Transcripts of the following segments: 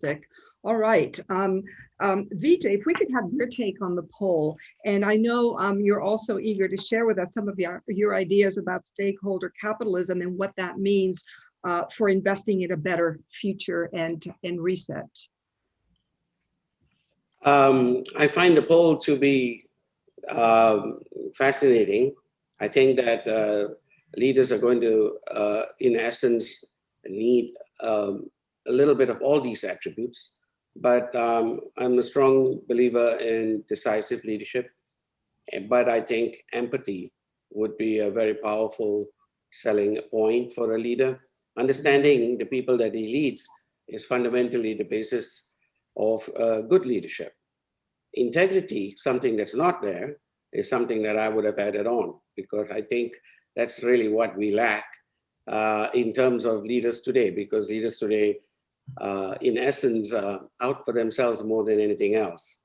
fantastic. All right. Vijay, if we could have your take on the poll, and I know you're also eager to share with us some of your ideas about stakeholder capitalism and what that means for investing in a better future and reset. I find the poll to be fascinating. I think that leaders are going to, in essence, need a little bit of all these attributes. But I'm a strong believer in decisive leadership. But I think empathy would be a very powerful selling point for a leader. Understanding the people that he leads is fundamentally the basis of good leadership. Integrity, something that's not there, is something that I would have added on, because I think that's really what we lack in terms of leaders today, because leaders today, in essence, out for themselves more than anything else.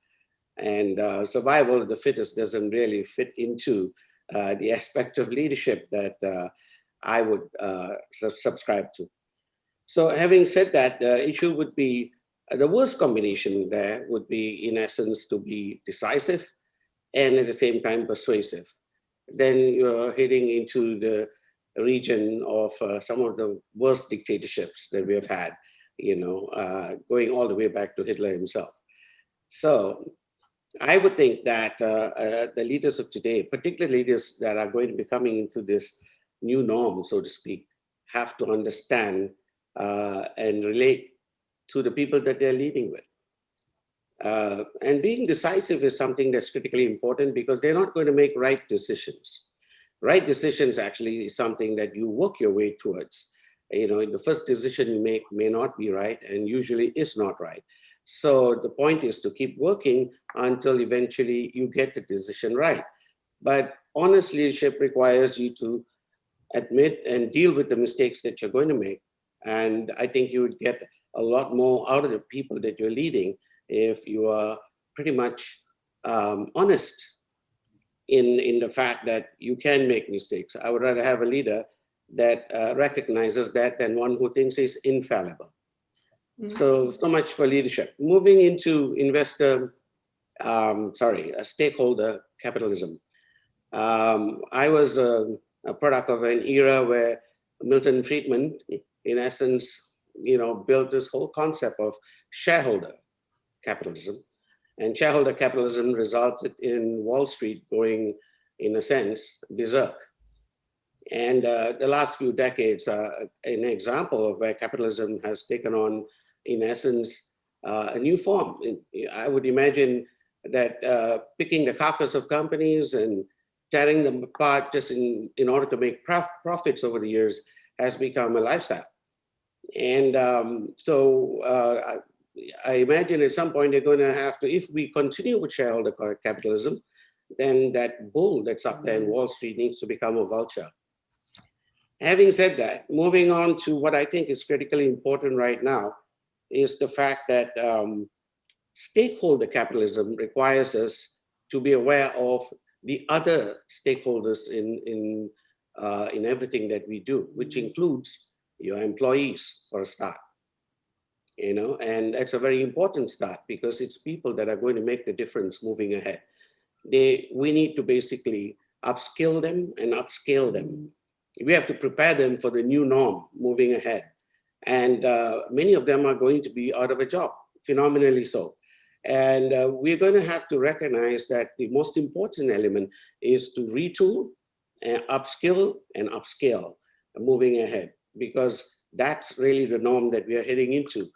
And survival of the fittest doesn't really fit into the aspect of leadership that I would subscribe to. So having said that, the issue would be, the worst combination there would be, in essence, to be decisive and at the same time persuasive. Then you're heading into the region of some of the worst dictatorships that we have had, going all the way back to Hitler himself. So I would think that the leaders of today, particularly leaders that are going to be coming into this new norm, so to speak, have to understand and relate to the people that they're leading with. And being decisive is something that's critically important, because they're not going to make right decisions. Right decisions actually is something that you work your way towards. The first decision you make may not be right, and usually is not right. So the point is to keep working until eventually you get the decision right. But honest leadership requires you to admit and deal with the mistakes that you're going to make. And I think you would get a lot more out of the people that you're leading if you are pretty much honest in the fact that you can make mistakes. I would rather have a leader that recognizes that than one who thinks he's infallible. So much for leadership. Moving into stakeholder capitalism. I was a product of an era where Milton Friedman, in essence, built this whole concept of shareholder capitalism. And shareholder capitalism resulted in Wall Street going, in a sense, berserk. And the last few decades are an example of where capitalism has taken on, in essence, a new form. I would imagine that picking the carcass of companies and tearing them apart just in order to make profits over the years has become a lifestyle. And I imagine at some point they're going to have to, if we continue with shareholder capitalism, then that bull that's up there in Wall Street needs to become a vulture. Having said that, moving on to what I think is critically important right now is the fact that stakeholder capitalism requires us to be aware of the other stakeholders in everything that we do, which includes your employees for a start. And that's a very important start, because it's people that are going to make the difference moving ahead. We need to basically upskill them and upscale them. We have to prepare them for the new norm moving ahead. And many of them are going to be out of a job, phenomenally so. And we're going to have to recognize that the most important element is to retool, and upskill and upscale moving ahead, because that's really the norm that we are heading into.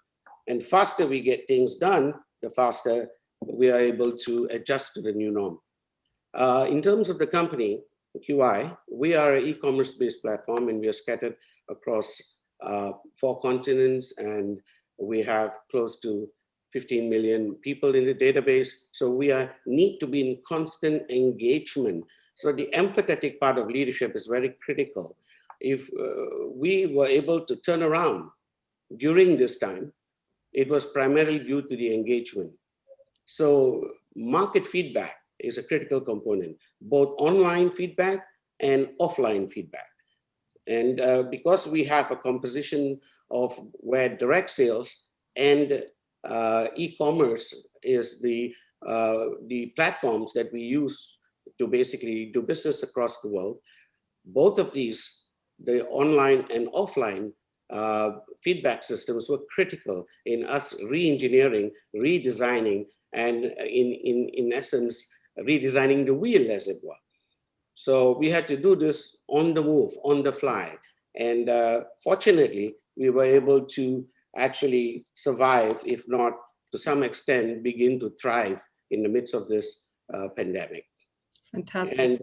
And faster we get things done, the faster we are able to adjust to the new norm. In terms of the company, QI, we are an e-commerce based platform, and we are scattered across 4 continents, and we have close to 15 million people in the database. So we need to be in constant engagement. So the empathetic part of leadership is very critical. If we were able to turn around during this time, it was primarily due to the engagement. So market feedback is a critical component, both online feedback and offline feedback. And because we have a composition of where direct sales and e-commerce is the platforms that we use to basically do business across the world. Both of these, the online and offline feedback systems, were critical in us re-engineering, redesigning, and in essence, redesigning the wheel, as it were. So we had to do this on the move, on the fly. And fortunately, we were able to actually survive, if not to some extent, begin to thrive in the midst of this pandemic. Fantastic.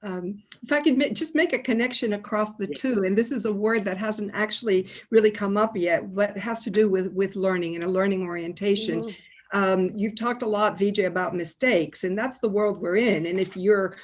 And if I could just make a connection across the two, and this is a word that hasn't actually really come up yet, but it has to do with learning and a learning orientation. Mhm. You've talked a lot, Vijay, about mistakes, and that's the world we're in. And if you're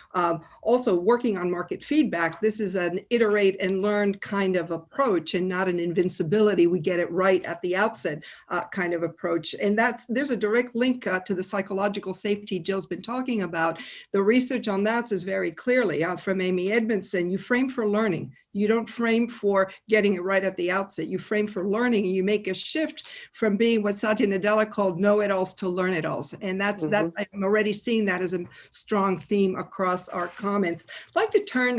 also working on market feedback, this is an iterate and learn kind of approach, and not an invincibility, we get it right at the outset kind of approach. And there's a direct link to the psychological safety Jill's been talking about. The research on that says very clearly from Amy Edmondson, you frame for learning. You don't frame for getting it right at the outset. You frame for learning, and you make a shift from being what Satya Nadella called know-it-alls to learn-it-alls. And that's that. I'm already seeing that as a strong theme across our comments. I'd like to turn